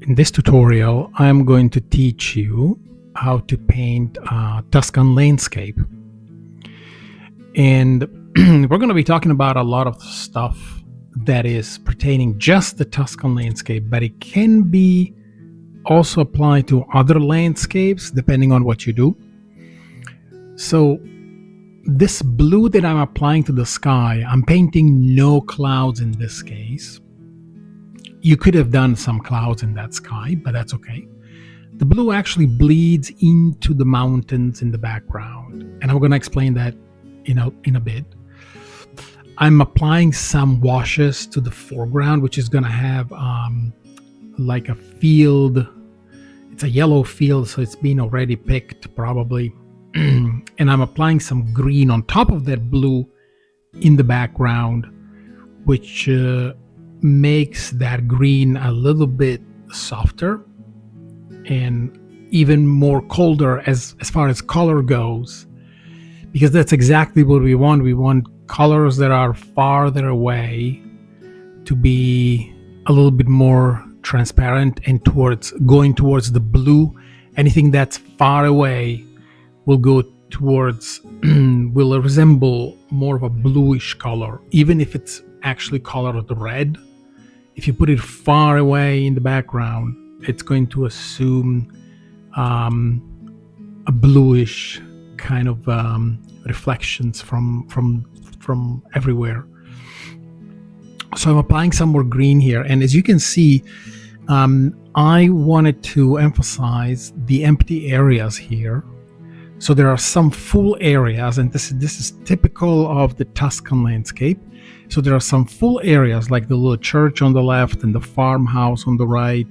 In this tutorial, I'm going to teach you how to paint a Tuscan landscape. And we're going to be talking about a lot of stuff that is pertaining just the Tuscan landscape, but it can be also applied to other landscapes depending on what you do. So this blue that I'm applying to the sky, I'm painting no clouds in this case. You could have done some clouds in that sky, but that's okay. The blue actually bleeds into the mountains in the background, and I'm going to explain that in a bit. I'm applying some washes to the foreground, which is going to have like a field. It's a yellow field, so it's been already picked probably. And I'm applying some green on top of that blue in the background, which makes that green a little bit softer and even more colder as far as color goes, because that's exactly what we want. We want colors that are farther away to be a little bit more transparent and going towards the blue. Anything that's far away will go towards will resemble more of a bluish color, even if it's actually colored red. If you put it far away in the background, it's going to assume a bluish kind of reflections from everywhere. So I'm applying some more green here, and as you can see, I wanted to emphasize the empty areas here. So there are some full areas, and this is typical of the Tuscan landscape. So there are some full areas like the little church on the left and the farmhouse on the right,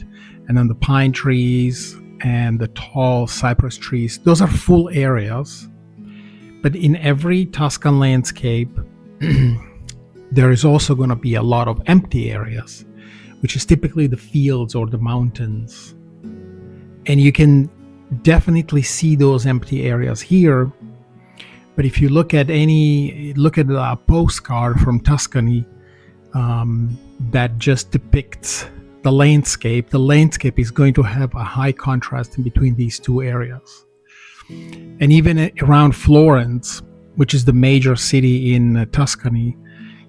and then the pine trees and the tall cypress trees. Those are full areas. But in every Tuscan landscape, there is also going to be a lot of empty areas, which is typically the fields or the mountains. And you can definitely see those empty areas here. But if you look at a postcard from Tuscany that just depicts the landscape is going to have a high contrast in between these two areas. And even around Florence, which is the major city in Tuscany,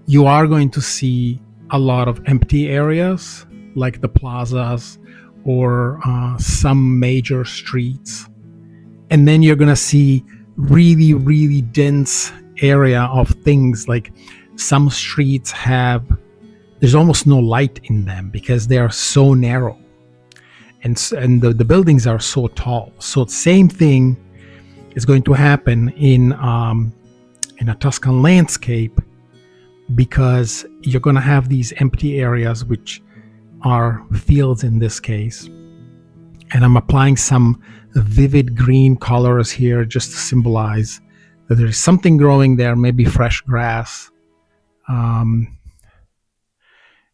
you are going to see a lot of empty areas like the plazas or some major streets. And then you're going to see really, really dense area of things, like some streets there's almost no light in them because they are so narrow, and the buildings are so tall. So same thing is going to happen in a Tuscan landscape, because you're going to have these empty areas, which are fields in this case. And I'm applying some vivid green colors here just to symbolize that there's something growing there, maybe fresh grass.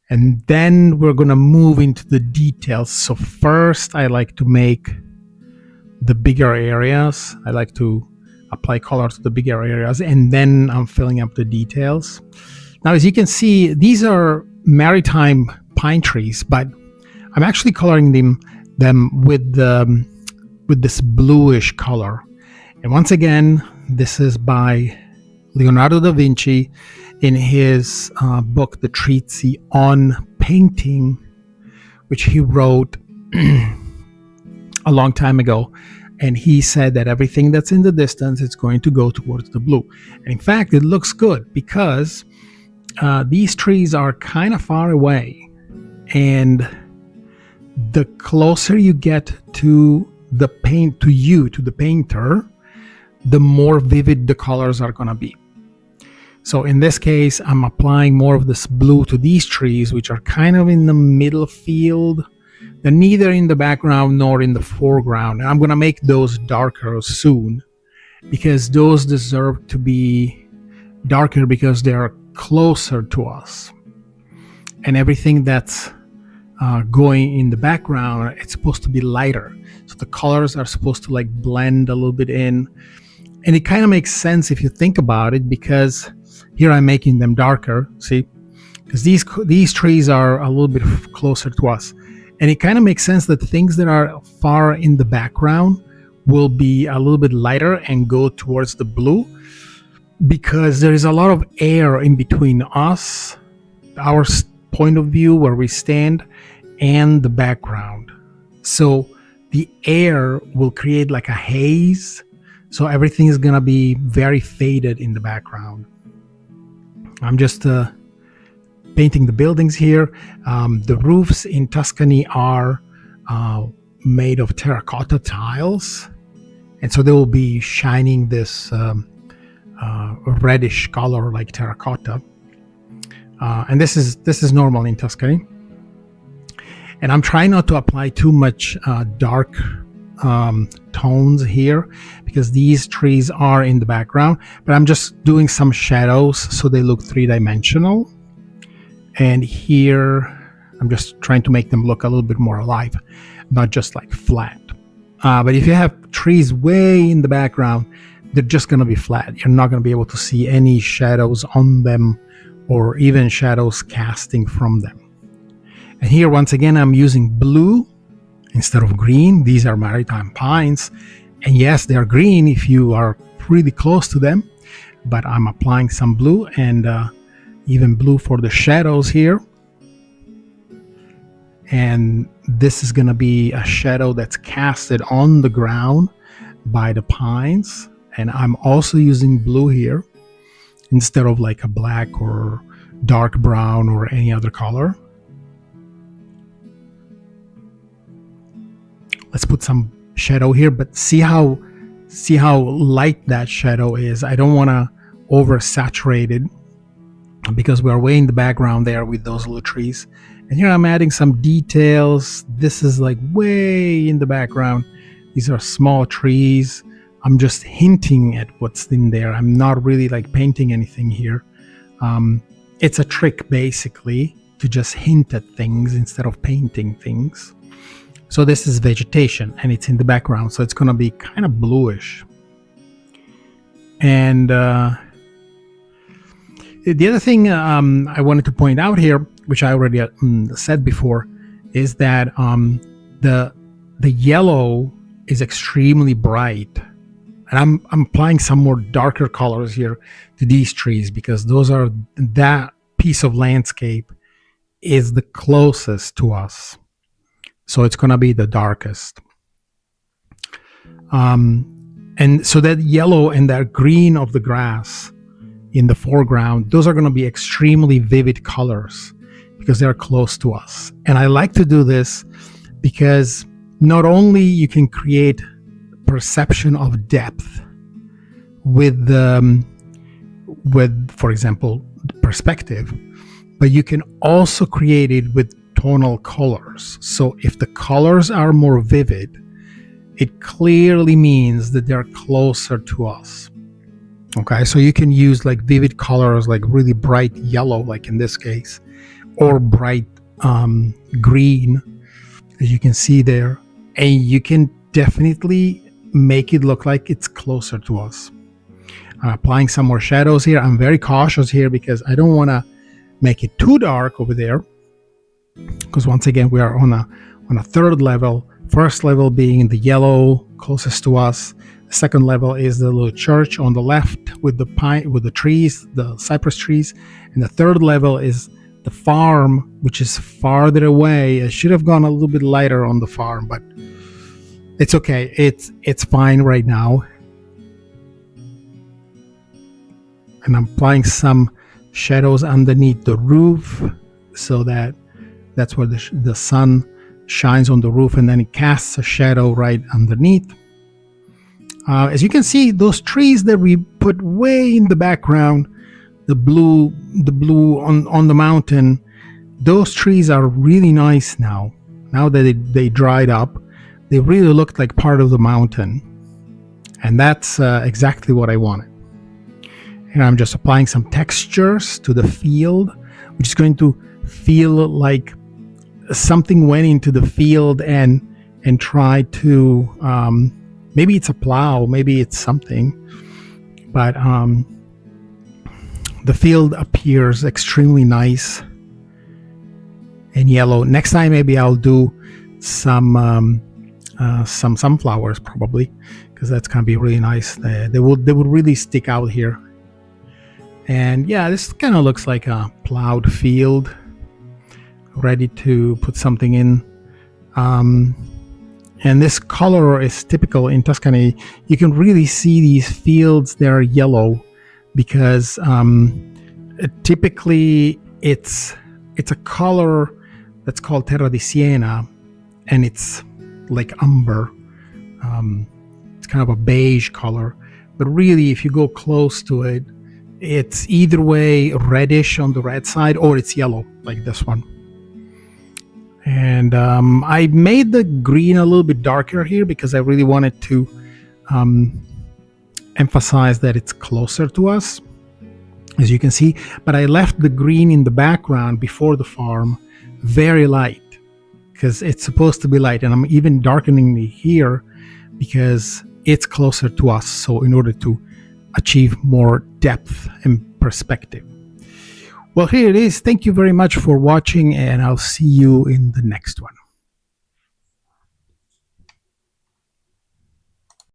And then we're going to move into the details. So first, I like to make the bigger areas. I like to apply color to the bigger areas, and then I'm filling up the details. Now, as you can see, these are maritime pine trees, but I'm actually coloring them with this bluish color. And once again, this is by Leonardo da Vinci in his book, The Treatise on Painting, which he wrote a long time ago. And he said that everything that's in the distance is going to go towards the blue. And in fact, it looks good because these trees are kind of far away. And the closer you get to the painter, the more vivid the colors are going to be. So in this case, I'm applying more of this blue to these trees, which are kind of in the middle field. They're neither in the background nor in the foreground. And I'm going to make those darker soon, because those deserve to be darker because they are closer to us. And everything that's going in the background, it's supposed to be lighter. So the colors are supposed to like blend a little bit in. And it kind of makes sense if you think about it, because here I'm making them darker, see? because these trees are a little bit closer to us, and it kind of makes sense that things that are far in the background will be a little bit lighter and go towards the blue, because there is a lot of air in between us, our point of view where we stand, and the background. So the air will create like a haze, so everything is gonna be very faded in the background. I'm just painting the buildings here. The roofs in Tuscany are made of terracotta tiles, and so they will be shining this reddish color like terracotta, and this is normal in Tuscany. And I'm trying not to apply too much dark tones here, because these trees are in the background, but I'm just doing some shadows so they look three-dimensional. And here I'm just trying to make them look a little bit more alive, not just like flat. But if you have trees way in the background, they're just going to be flat. You're not going to be able to see any shadows on them, or even shadows casting from them. And here, once again, I'm using blue instead of green. These are maritime pines, and yes, they're green if you are really close to them, but I'm applying some blue, and even blue for the shadows here. And this is going to be a shadow that's casted on the ground by the pines, and I'm also using blue here instead of like a black or dark brown or any other color. Let's put some shadow here, but see how light that shadow is. I don't want to oversaturate it, because we're way in the background there with those little trees. And here I'm adding some details. This is like way in the background. These are small trees. I'm just hinting at what's in there. I'm not really like painting anything here. It's a trick basically to just hint at things instead of painting things. So this is vegetation, and it's in the background, so it's going to be kind of bluish. And the other thing I wanted to point out here, which I already said before, is that the yellow is extremely bright, and I'm applying some more darker colors here to these trees, because that piece of landscape is the closest to us. So it's going to be the darkest. And so that yellow and that green of the grass in the foreground, those are going to be extremely vivid colors because they're close to us. And I like to do this because not only you can create perception of depth with for example, perspective, but you can also create it with tonal colors. So if the colors are more vivid, it clearly means that they're closer to us. Okay, so you can use like vivid colors, like really bright yellow, like in this case, or bright green, as you can see there, and you can definitely make it look like it's closer to us. I'm applying some more shadows here. I'm very cautious here because I don't want to make it too dark over there, because once again we are on a third level. First level being the yellow closest to us. The second level is the little church on the left with the pine, with the trees, the cypress trees, and the third level is the farm, which is farther away. I should have gone a little bit lighter on the farm, but it's okay. It's fine right now. And I'm applying some shadows underneath the roof, so that's where the sun shines on the roof, and then it casts a shadow right underneath. As you can see, those trees that we put way in the background, the blue on the mountain, those trees are really nice now. Now that they dried up, they really looked like part of the mountain, and that's exactly what I wanted. And I'm just applying some textures to the field, which is going to feel like something went into the field and tried to, maybe it's a plow, maybe it's something, but the field appears extremely nice and yellow. Next time maybe I'll do some sunflowers, probably, because that's gonna be really nice. They would really stick out here. And yeah, this kind of looks like a plowed field, ready to put something in. And this color is typical in Tuscany. You can really see these fields, they're yellow, because typically it's a color that's called terra di Siena, and it's like umber. It's kind of a beige color, but really if you go close to it, it's either way reddish on the red side, or it's yellow like this one. And I made the green a little bit darker here because I really wanted to emphasize that it's closer to us, as you can see. But I left the green in the background before the farm very light, because it's supposed to be light. And I'm even darkening it here because it's closer to us, so in order to achieve more depth and perspective. Well, here it is. Thank you very much for watching, and I'll see you in the next one.